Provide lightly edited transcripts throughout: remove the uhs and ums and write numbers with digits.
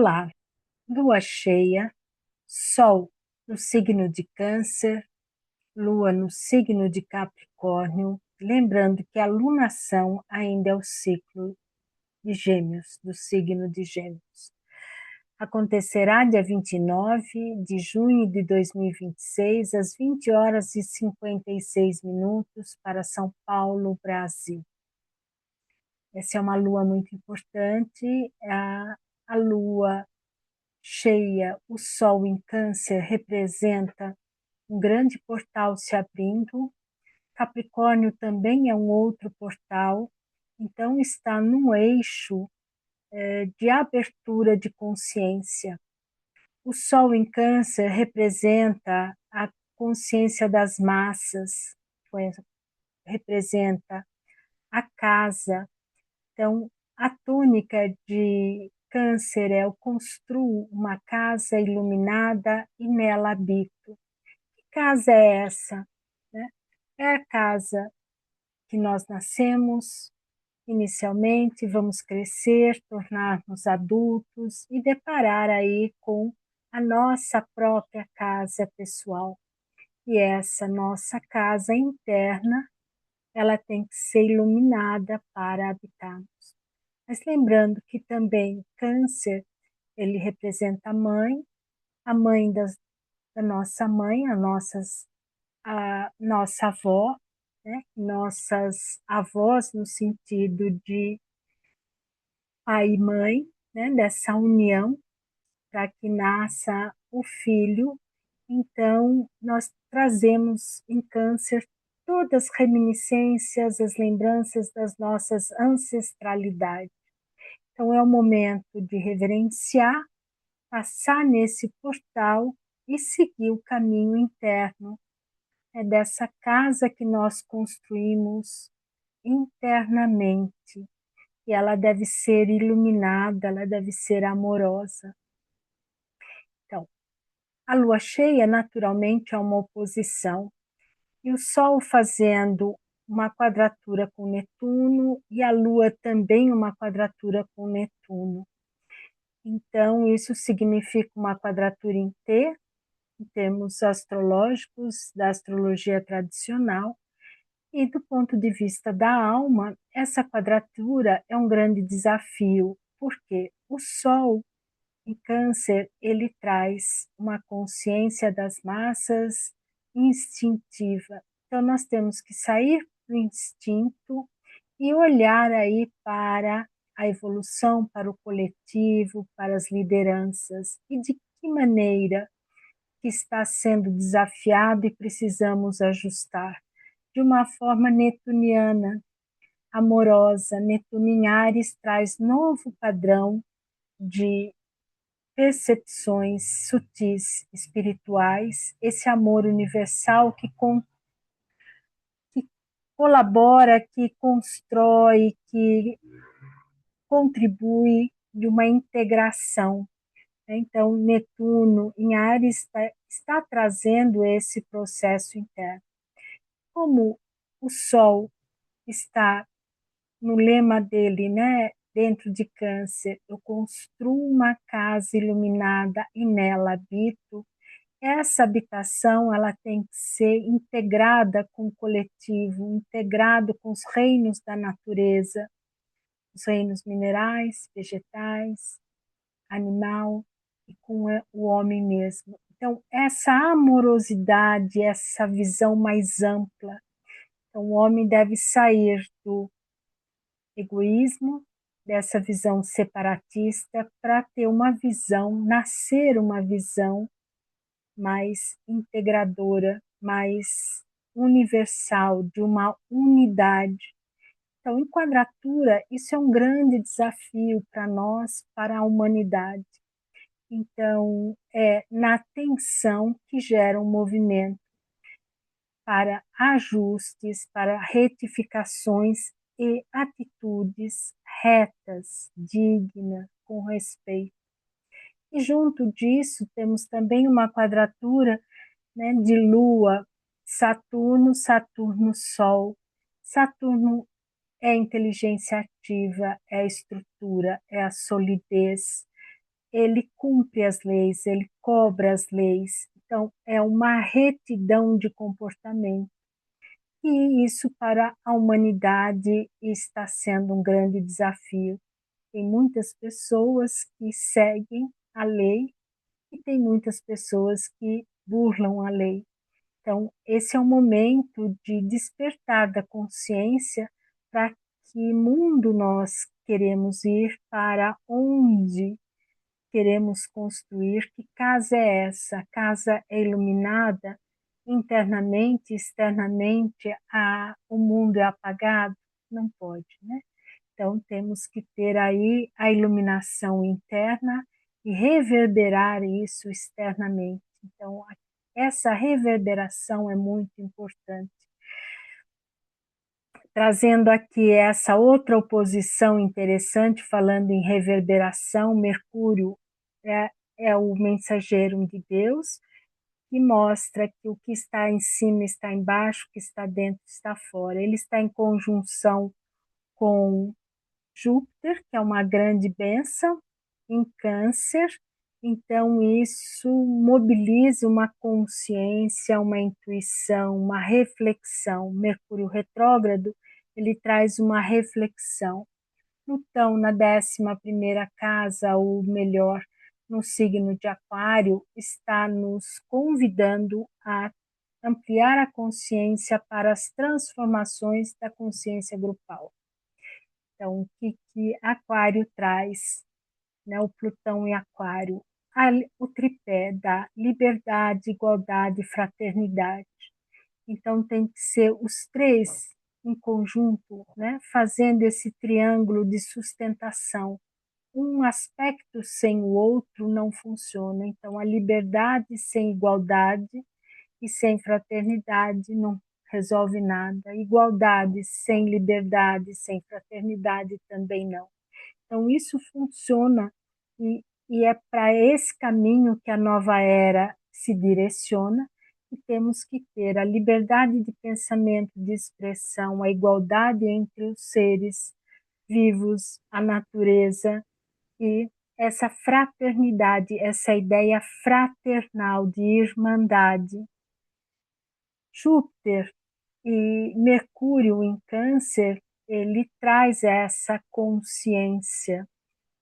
Olá, lua cheia, sol no signo de Câncer, lua no signo de Capricórnio, lembrando que a lunação ainda é o ciclo de Gêmeos, do signo de Gêmeos. Acontecerá dia 29 de junho de 2026, às 20 horas e 56 minutos, para São Paulo, Brasil. Essa é uma lua muito importante, a lua cheia, o Sol em Câncer representa um grande portal se abrindo. Capricórnio também é um outro portal, então está num eixo de abertura de consciência. O Sol em Câncer representa a consciência das massas, representa a casa. Então, a tônica de Câncer é: eu construo uma casa iluminada e nela habito. Que casa é essa? Né? É a casa que nós nascemos inicialmente, vamos crescer, tornar-nos adultos e deparar aí com a nossa própria casa pessoal. E essa nossa casa interna, ela tem que ser iluminada para habitarmos. Mas lembrando que também Câncer, ele representa a mãe da nossa mãe, a nossa avó, né? Nossas avós no sentido de pai e mãe, né? Dessa união para que nasça o filho. Então, nós trazemos em Câncer todas as reminiscências, as lembranças das nossas ancestralidades. Então, é o momento de reverenciar, passar nesse portal e seguir o caminho interno. É dessa casa que nós construímos internamente. E ela deve ser iluminada, ela deve ser amorosa. Então, a lua cheia, naturalmente, é uma oposição. E o Sol fazendo uma quadratura com Netuno e a lua também uma quadratura com Netuno. Então, isso significa uma quadratura em T, em termos astrológicos, da astrologia tradicional, e do ponto de vista da alma, essa quadratura é um grande desafio, porque o Sol em Câncer, ele traz uma consciência das massas instintiva. Então, nós temos que sair do instinto e olhar aí para a evolução, para o coletivo, para as lideranças, e de que maneira que está sendo desafiado e precisamos ajustar. De uma forma netuniana, amorosa. Netuno em Áries traz novo padrão de percepções sutis espirituais, esse amor universal que colabora, que constrói, que contribui de uma integração. Então, Netuno em Áries está trazendo esse processo interno. Como o Sol está no lema dele, né, dentro de Câncer, eu construo uma casa iluminada e nela habito. Essa habitação, ela tem que ser integrada com o coletivo, integrado com os reinos da natureza, os reinos minerais, vegetais, animal e com o homem mesmo. Então, essa amorosidade, essa visão mais ampla. Então, o homem deve sair do egoísmo, dessa visão separatista, para ter uma visão, nascer uma visão mais integradora, mais universal, de uma unidade. Então, em quadratura, isso é um grande desafio para nós, para a humanidade. Então, é na tensão que gera um movimento para ajustes, para retificações e atitudes retas, dignas, com respeito. E junto disso temos também uma quadratura, né, de Lua, Saturno, Saturno-Sol. Saturno é a inteligência ativa, é a estrutura, é a solidez, ele cumpre as leis, ele cobra as leis. Então, é uma retidão de comportamento. E isso para a humanidade está sendo um grande desafio. Tem muitas pessoas que seguem a lei e tem muitas pessoas que burlam a lei. Então, esse é o momento de despertar da consciência para que mundo nós queremos ir, para onde queremos construir, que casa é essa? A casa é iluminada internamente, externamente, o mundo é apagado? Não pode, né? Então, temos que ter aí a iluminação interna e reverberar isso externamente. Então, essa reverberação é muito importante. Trazendo aqui essa outra oposição interessante, falando em reverberação, Mercúrio é, é o mensageiro de Deus, que mostra que o que está em cima está embaixo, o que está dentro está fora. Ele está em conjunção com Júpiter, que é uma grande bênção, em Câncer. Então, isso mobiliza uma consciência, uma intuição, uma reflexão. Mercúrio retrógrado, ele traz uma reflexão. Plutão, na 11ª casa, ou melhor, no signo de Aquário, está nos convidando a ampliar a consciência para as transformações da consciência grupal. Então, o que Aquário traz, né? O Plutão em Aquário, o tripé da liberdade, igualdade e fraternidade. Então, tem que ser os três em conjunto, né? Fazendo esse triângulo de sustentação. Um aspecto sem o outro não funciona. Então, a liberdade sem igualdade e sem fraternidade não resolve nada. Igualdade sem liberdade, sem fraternidade também não. Então, isso funciona e é para esse caminho que a nova era se direciona, e temos que ter a liberdade de pensamento, de expressão, a igualdade entre os seres vivos, a natureza, e essa fraternidade, essa ideia fraternal de irmandade. Júpiter e Mercúrio em Câncer, ele traz essa consciência,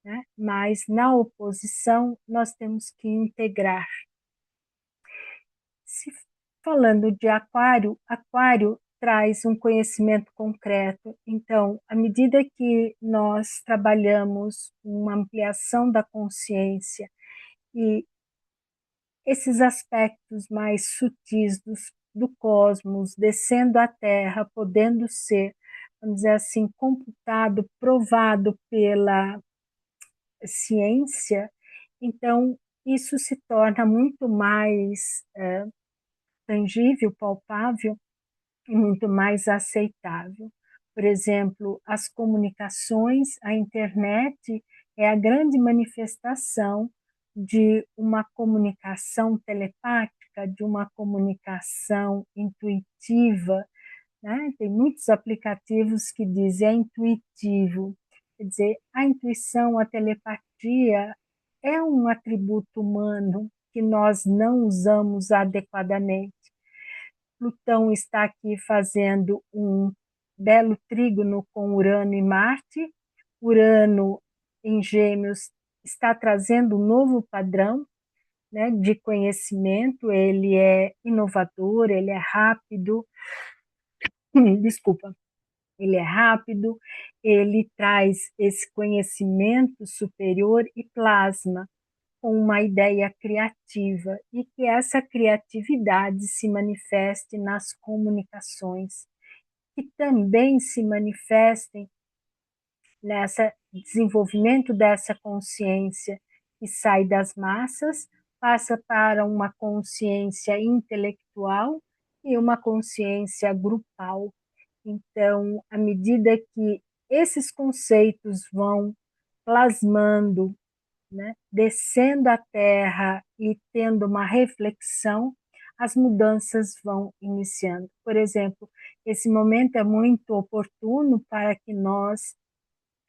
né? Mas na oposição nós temos que integrar. Se falando de Aquário, Aquário traz um conhecimento concreto. Então, à medida que nós trabalhamos uma ampliação da consciência e esses aspectos mais sutis do cosmos, descendo à Terra, podendo ser, vamos dizer assim, computado, provado pela ciência, então isso se torna muito mais tangível, palpável e muito mais aceitável. Por exemplo, as comunicações, a internet é a grande manifestação de uma comunicação telepática, de uma comunicação intuitiva, né? Tem muitos aplicativos que dizem é intuitivo. Quer dizer, a intuição, a telepatia é um atributo humano que nós não usamos adequadamente. Plutão está aqui fazendo um belo trígono com Urano e Marte. Urano em Gêmeos está trazendo um novo padrão, né, de conhecimento. Ele é inovador, ele é rápido. Desculpa. Ele é rápido, ele traz esse conhecimento superior e plasma com uma ideia criativa, e que essa criatividade se manifeste nas comunicações, que também se manifestem nessa desenvolvimento dessa consciência que sai das massas, passa para uma consciência intelectual e uma consciência grupal. Então, à medida que esses conceitos vão plasmando, né, descendo à Terra e tendo uma reflexão, as mudanças vão iniciando. Por exemplo, esse momento é muito oportuno para que nós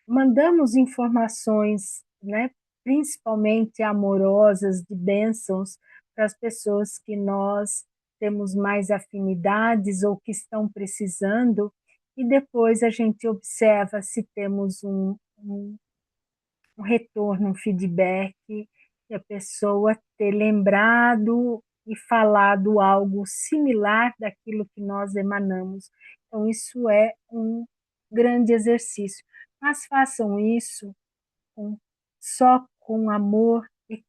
mandamos informações, né, principalmente amorosas, de bênçãos para as pessoas que nós temos mais afinidades ou que estão precisando, e depois a gente observa se temos um retorno, um feedback, e a pessoa ter lembrado e falado algo similar daquilo que nós emanamos. Então, isso é um grande exercício. Mas façam isso com, só com amor e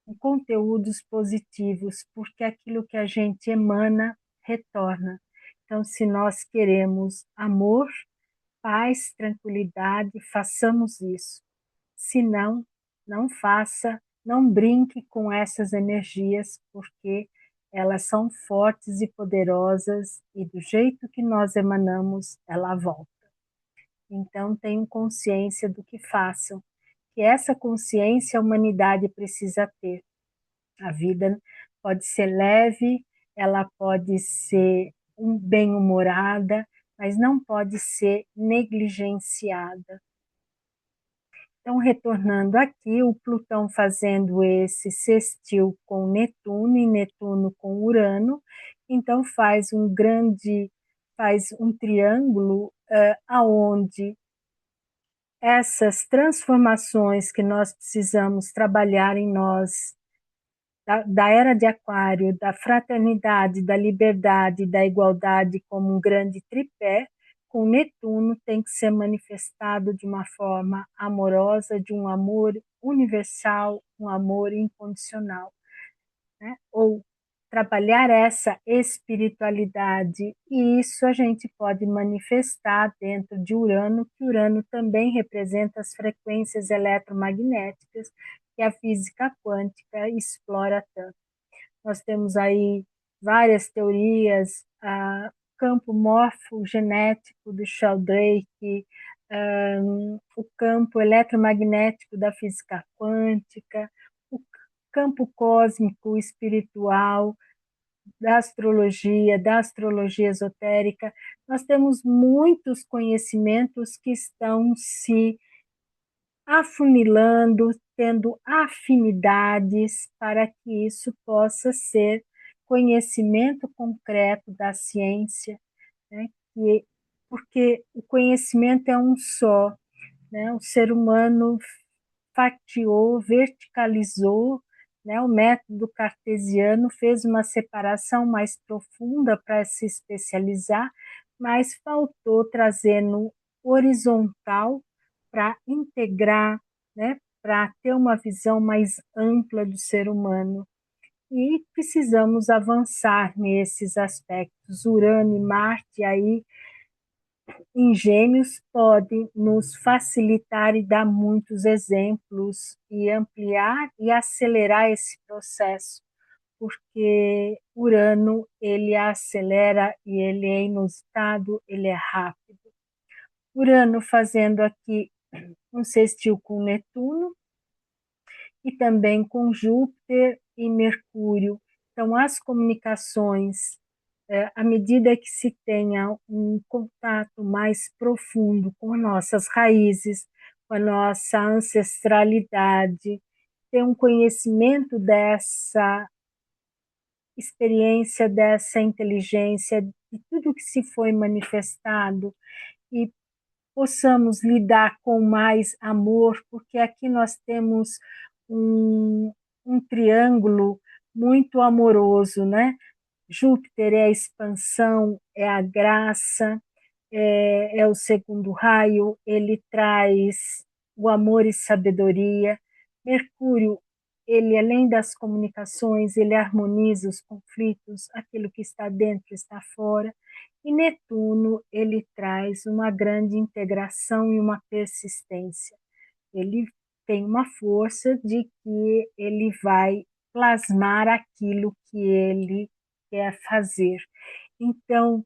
com conteúdos positivos, porque aquilo que a gente emana retorna. Então, se nós queremos amor, paz, tranquilidade, façamos isso. Se não, não faça, não brinque com essas energias, porque elas são fortes e poderosas e do jeito que nós emanamos, ela volta. Então, tenham consciência do que façam, que essa consciência a humanidade precisa ter. A vida pode ser leve, ela pode ser bem-humorada, mas não pode ser negligenciada. Então, retornando aqui, o Plutão fazendo esse sextil com Netuno e Netuno com Urano, então faz um triângulo aonde essas transformações que nós precisamos trabalhar em nós, da era de Aquário, da fraternidade, da liberdade, da igualdade como um grande tripé, com Netuno tem que ser manifestado de uma forma amorosa, de um amor universal, um amor incondicional, né? Ou trabalhar essa espiritualidade, e isso a gente pode manifestar dentro de Urano, que Urano também representa as frequências eletromagnéticas que a física quântica explora tanto. Nós temos aí várias teorias, campo morfogenético do Sheldrake, o campo eletromagnético da física quântica, o campo cósmico espiritual, da astrologia esotérica. Nós temos muitos conhecimentos que estão se afunilando, tendo afinidades para que isso possa ser conhecimento concreto da ciência, né? Porque o conhecimento é um só, né? O ser humano fatiou, verticalizou, né? O método cartesiano fez uma separação mais profunda para se especializar, mas faltou trazer no horizontal para integrar, né? Para ter uma visão mais ampla do ser humano. E precisamos avançar nesses aspectos. Urano e Marte aí em Gêmeos pode nos facilitar e dar muitos exemplos e ampliar e acelerar esse processo, porque Urano ele acelera e ele é inusitado, ele é rápido. Urano fazendo aqui um sextil com Netuno e também com Júpiter e Mercúrio. Então, as comunicações à medida que se tenha um contato mais profundo com nossas raízes, com a nossa ancestralidade, ter um conhecimento dessa experiência, dessa inteligência, de tudo que se foi manifestado, e possamos lidar com mais amor, porque aqui nós temos um triângulo muito amoroso, né? Júpiter é a expansão, é a graça, é o segundo raio, ele traz o amor e sabedoria. Mercúrio, ele além das comunicações, ele harmoniza os conflitos, aquilo que está dentro está fora. E Netuno, ele traz uma grande integração e uma persistência. Ele tem uma força de que ele vai plasmar aquilo que ele quer fazer. Então,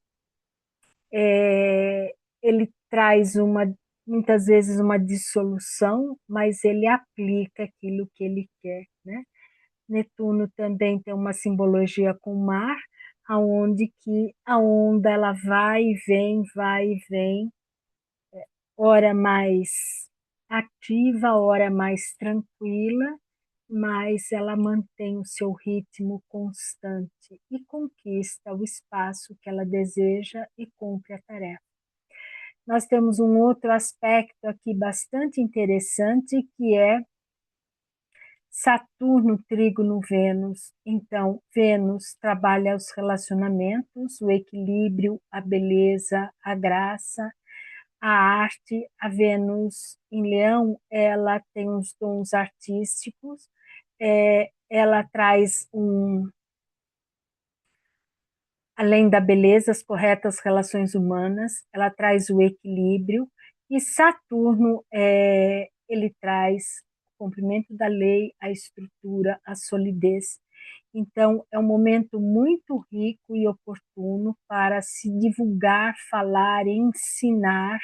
ele traz muitas vezes uma dissolução, mas ele aplica aquilo que ele quer, né? Netuno também tem uma simbologia com o mar, aonde que a onda ela vai e vem, ora mais ativa, a hora mais tranquila, mas ela mantém o seu ritmo constante e conquista o espaço que ela deseja e cumpre a tarefa. Nós temos um outro aspecto aqui bastante interessante, que é Saturno, trígono, Vênus. Então, Vênus trabalha os relacionamentos, o equilíbrio, a beleza, a graça, a arte. A Vênus em Leão, ela tem os dons artísticos, ela traz além da beleza, as corretas relações humanas, ela traz o equilíbrio, e Saturno, ele traz o cumprimento da lei, a estrutura, a solidez. Então, é um momento muito rico e oportuno para se divulgar, falar e ensinar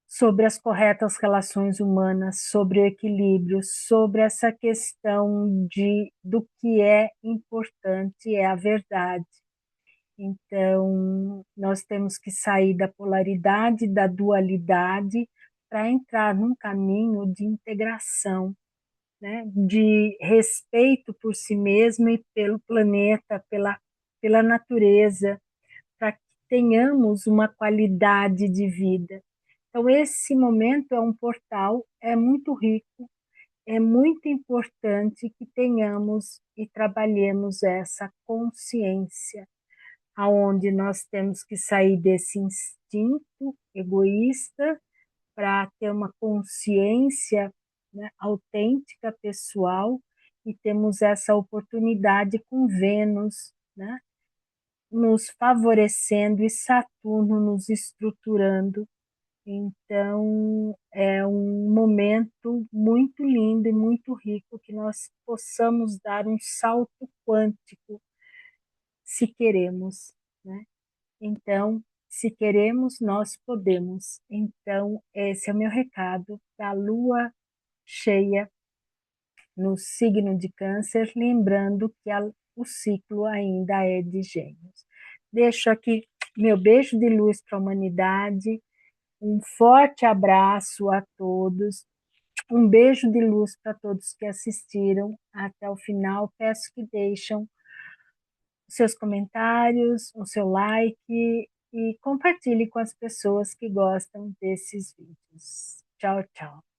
sobre as corretas relações humanas, sobre o equilíbrio, sobre essa questão do que é importante, é a verdade. Então, nós temos que sair da polaridade, da dualidade, para entrar num caminho de integração, né? De respeito por si mesmo e pelo planeta, pela natureza, para que tenhamos uma qualidade de vida. Então, esse momento é um portal, é muito rico, é muito importante que tenhamos e trabalhemos essa consciência, aonde nós temos que sair desse instinto egoísta para ter uma consciência, né, autêntica, pessoal, e temos essa oportunidade com Vênus, né, nos favorecendo e Saturno nos estruturando. Então, é um momento muito lindo e muito rico que nós possamos dar um salto quântico, se queremos, né? Então, se queremos, nós podemos. Então, esse é o meu recado da lua cheia no signo de Câncer, lembrando que o ciclo ainda é de Gêmeos. Deixo aqui meu beijo de luz para a humanidade, um forte abraço a todos, um beijo de luz para todos que assistiram até o final. Peço que deixem seus comentários, o seu like e compartilhe com as pessoas que gostam desses vídeos. Tchau, tchau.